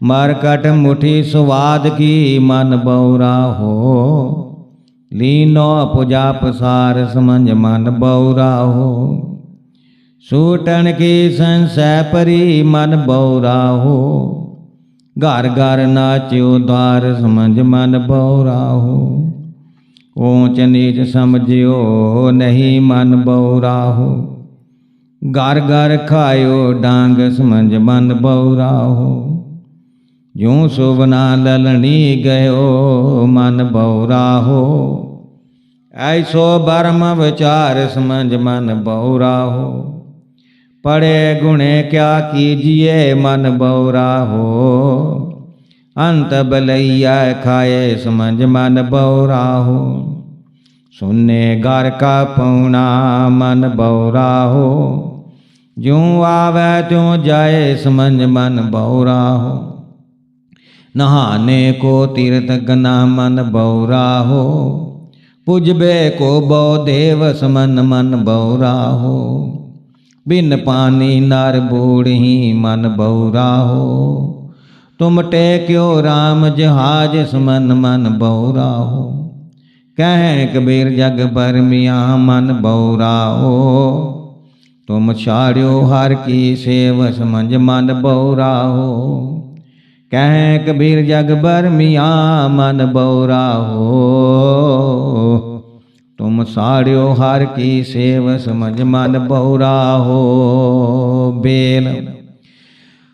मरकट मुठी स्वाद की मन बौरा हो। लीनो पूजा पसार समझ मन बौरा हो। सूटन की संशय परी मन बौरा हो। घर घर नाच्यो द्वार समझ मन बौरा हो। ऊंच नीच समझियो नहीं मन बौरा हो। घर घर खायो डांग समझ मन बौरा हो। यूं शोभना ललनी गयो मन बौरा हो। ऐसो बर्म विचार समझ मन बौरा हो। पड़े गुणे क्या कीजिए मन बौरा हो। अंत बलैया खाए समझ मन बौरा हो। सुनने घर का पौना मन बौरा हो। ज्यों आवे त्यों जाए समझ मन बौरा हो। नहाने को तीर्थ गना मन बौरा हो। पुजबे को बौदेव समन मन बौरा हो। बिन पानी नर बूढ़ी मन बौरा हो। तुम टेक्यो राम जहाज समन मन बौरा हो। कहें कबीर जग बरमिया मन बौरा हो। तुम छाड़्यो हर की सेव समझ मन बौरा हो। कहें कबीर जग बरमिया मन बौरा हो। तुम साड़्यो हर की सेव समझ मन बौरा हो। बेल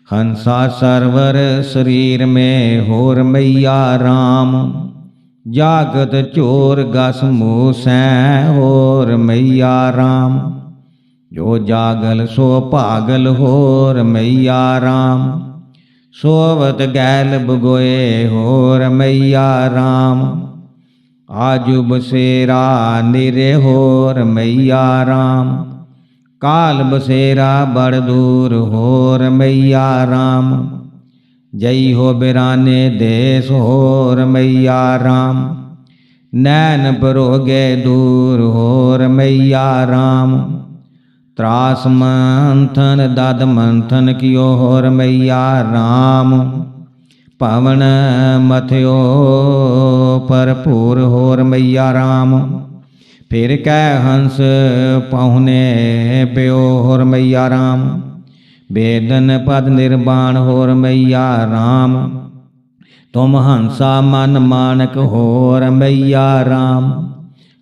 हंसा सरवर शरीर में होर मैया राम। जागत चोर गस मूसैं होर मैया राम। जो जागल सो पागल होर मैया राम। सोवत गैल बगोए होर मैया राम। आजू बसेरा निरे होर मैया राम। काल बसेरा बड़ दूर होर मैया राम। जई हो बिराने देश होर मैया राम। नैन परोगे दूर होर मैया राम। त्रास मंथन दद मंथन कियो होर मैया राम। पवन मथयो भरपूर होर मैया राम। फिर कह हंस पहुने प्यो होर मैया राम। वेदन पद निर्वाण होर मैया राम। तुम हंसा मन मानक होर मैया राम।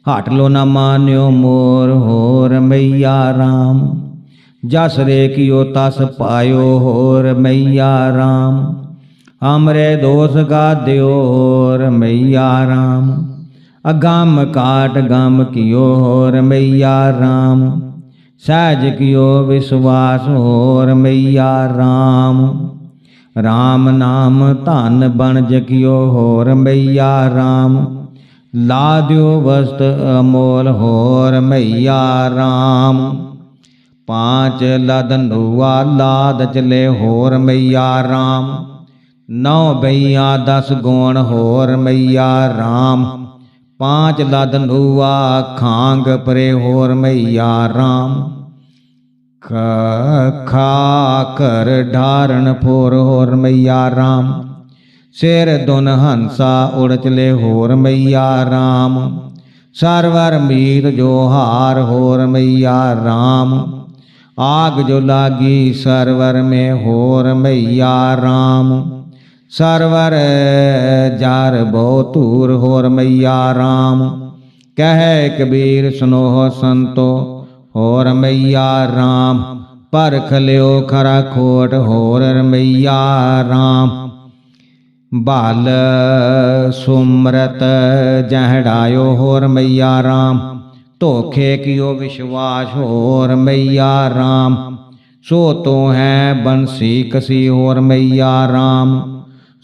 हट लो न मान्यो मोर होर मैया राम। जस रे कियो तस पायो होर मैया राम। हमरे दोष गा द्योर मैया राम। अगम काट गम कियो होर मैया राम। सहज कियो विश्वास होर मैया राम। राम नाम धन बनज कियो होर मैया राम। लाद्यो वस्त्र अमोल होर मैया राम। पांच लदनुआ लाद चले होर मैया राम। 9 भैया 10 गोण होर मैया राम। 5 लदनुआ खांग परे होर मैया राम। खाकर ढारण फोर होर मैया राम। सिर दुन हंसा उड़ चले होर मैया राम। सरवर मीत जो हार होर मैया राम। आग जो लागी सरवर में होर मैया राम। सरवर जार बहुतूर होर मैया राम। कहे कबीर सुनो संतो होर मैया राम। परख लियो खरा खोट होर मैया राम। बाल सुमरत जहड़ायो होर मैया राम, धोखे कियो विश्वास होर मैया राम, सो तो है बंसी कसी होर मैया राम,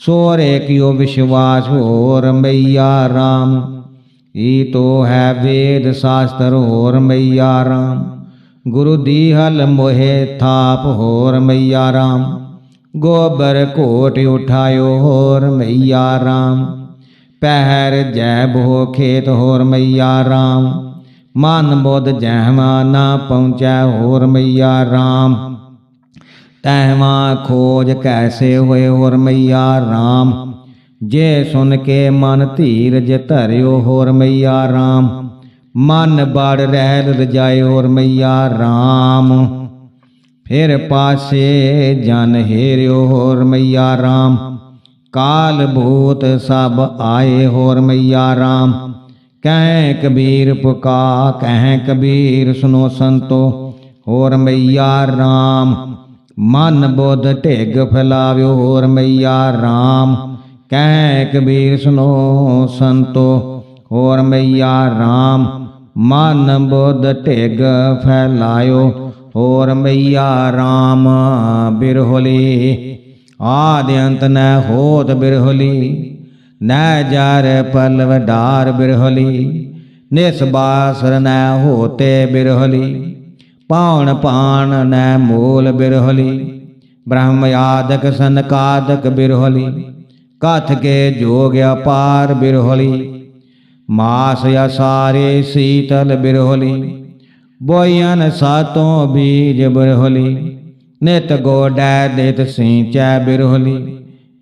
सोरे कियो विश्वास होर मैया राम, ई तो है वेद शास्त्र होर मैया राम, गुरु दीहल मोहे थाप होर मैया राम, गोबर कोट उठायो होर मैया राम, पहर जय बो खेत होर मैया राम, मन बुध जहवा ना पहुँचै होर मैया राम, तहवा खोज कैसे हुए होर मैया राम, जे सुन के मन धीरज धरियो होर मैया राम, मन बड़ रहल रजाए होर मैया राम, फिर पासे जन हेरियो होर मैया राम, काल भूत सब आए होर मैया राम, कहें कबीर पुका कहें कबीर सुनो संतो होर मैया राम, मन बुध ढिग फैलाव्यो होर मैया राम, कहें कबीर सुनो संतो होर मैया राम, मन बुध ढिग फैलायो होर मैया राम, बिरहोली आदि अंत न होत बिरहोली, न जार पल्लव डार बिरहोली, निस्बासर न होते बिरहोली, पावन पान न मूल बिरहोली, ब्रह्म यादक सनकादक बिरहोली, कथ के जोग अपार बिरहोली, मास या सारे शीतल बिरहोली, बोयन सातों बीज बिरहोली, नित गोडै नित सिंचै बिरहोली,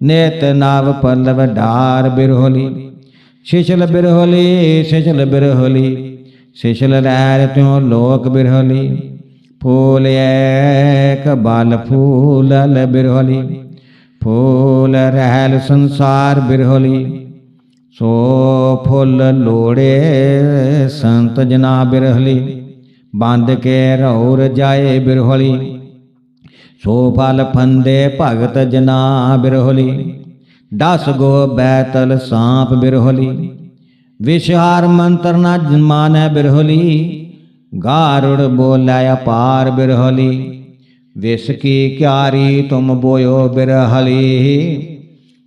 नित नव पल्लव डार बिरहोली, शिशल बिरहोली शिशल बिरहोली, शिशल लहर त्यों लोक बिरहोली, फूल एक बल फूलल बिरहोली, फूल रहल संसार बिरहोली, सो फुल लोड़े संत जना बिरहोली, बंद के रौर जाए बिरहोली, सो फल फंदे भगत जना बिरहोली, 10 गो बैतल सांप बिरहोली, विषहार मंत्र न मानै बिरहोली, गारुड़ बोलै अपार बिरहोली, विष की क्यारी तुम बोयो बिरहली,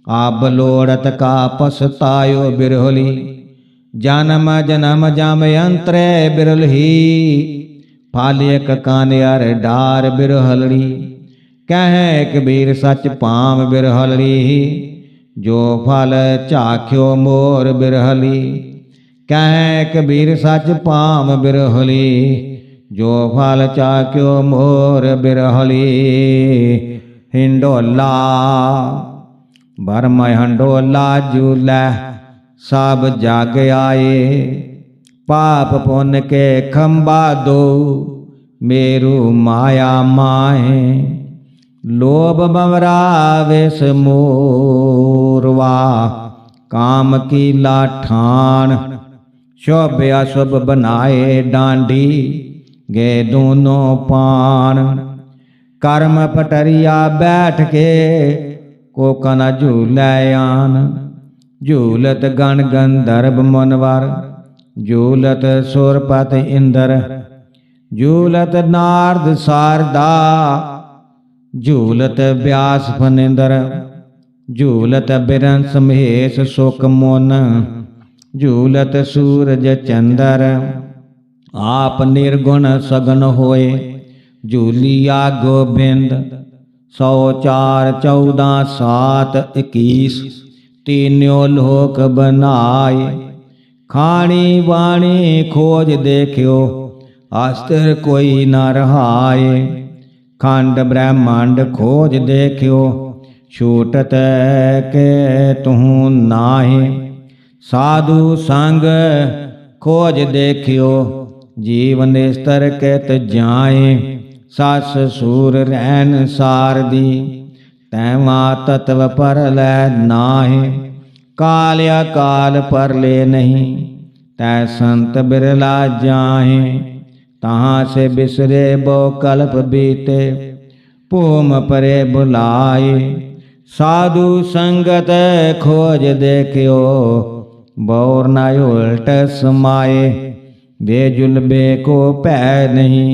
अब लोड़त का पछतायो बिरहोली, जन्म जन्म जम यंत्रे बिरलही, फालियक कान्यार डार बिरहलड़ी, कहें कबीर सच पाम बिरहलड़ी, जो फल चाख्यो मोर बिरहली, कहें कबीर सच पाम बिरहली, जो फल चाख्यो मोर बिरहली, हिंडोला भरम हंडोला झूलै सब जग आए, पाप पुण्य के खंबा दो मेरू माया माहे, लोभ बमरा विष मोरवा, काम की लाठान, शुभ अशुभ बनाए डांडी, गे दोनों पान, कर्म पटरिया बैठ के कोकन झूलै आन, झूलत गण गंधर्व मुनवर, झूलत सुरपत इंद्र, झूलत नारद शारदा, झूलत व्यास फनिंद्र, झूलत बिरंस महेश सुख मुन, झूलत सूरज चंद्र, आप निर्गुण सगन होए, झूलिया गोबिंद, 100 4 14 7 21, तीनों लोक बनाए, खानी वाणी खोज देखियो, अस्त्र कोई न रहाए, खंड ब्रह्मांड खोज देखियो, छूटत के तुहू नाहे, साधु संग खोज देखियो, जीवन स्तर केत जाए, सस सूर रहन सारदी, तैवा तत्व पर लै नाहे, काल अकाल पर ले नहीं, तै संत बिरला जाहे, तहाँ से बिसरे बो कल्प बीते, भूम परे बुलाए, साधु संगत खोज देखियो, बौर न उल्ट समाए। वे जुलबे को पै नहीं,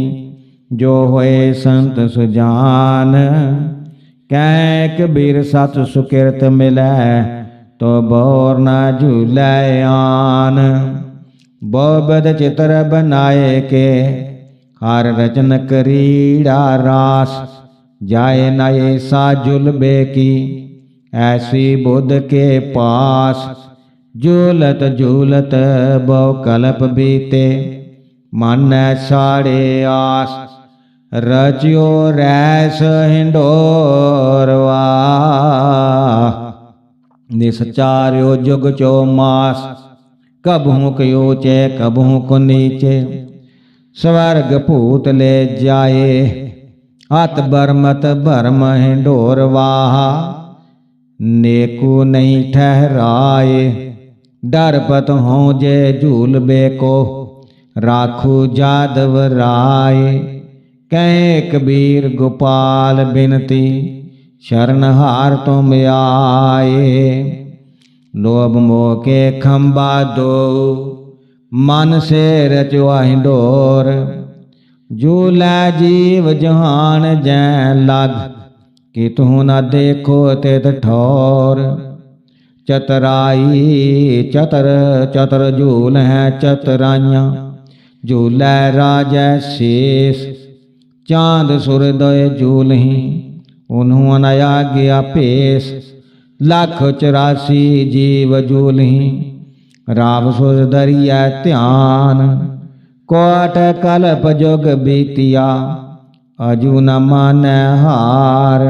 जो होए संत सुजान। कह कबीर सत सुकृत मिलै, तो बौर न झूलै आन। बहुबद चित्र बनाए के, हर रचन करीड़ा रास। जाए न ऐसा जुलबे की, ऐसी बुध के पास। झूलत झूलत बहु कल्प बीते, मन साड़े आस। रचियो रैस हिंडोरवा, निसचार्यो जुग चो मास। कबहू को ऊंचे कबहू को नीचे, स्वर्ग भूत ले जाए। अत बरमत भरम हिंडोरवा, नेकू नहीं ठहराए। डरपत हों जे झूलबे को, राखू जादव राय। कहे कबीर गोपाल बिनती, शरणहार तुम आए। लोभ मोह के खंबा दो, मन से रचवा हिंडोर। झूलै जीव जहान जैं लग, कि तू न देखो तित ठौर। चतराई चतर चतर झूल है चतराइयाँ, झूलै राजै शेष। चाँद सूरदय झूलहीं, उन्हों न आज्ञा पेश। 184 जीव झूलहीं, राव सुर दरिया ध्यान। कोट कल्प जुग बीतिया, अजू न मानै हार।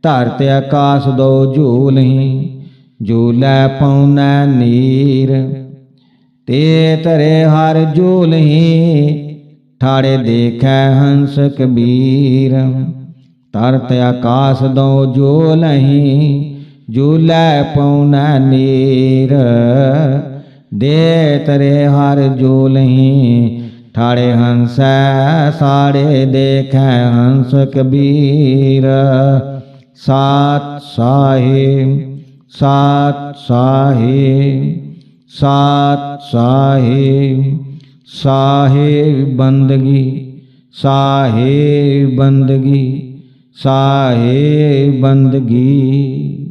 धरत आकाश दो झूलहीं, झूलै पौनै नीर। ते तरे हर झूलहीं, ठाड़े देखै हंस कबीर। धरत आकाश दो झूलहीं, झूलै पौनै नीर। दे तरे हर झूलहीं, ठाड़े हंस साड़े देखै हंस कबीर। सात साहिब सात साहिब सात साहिब। साहिब बंदगी साहिब बंदगी साहिब बंदगी।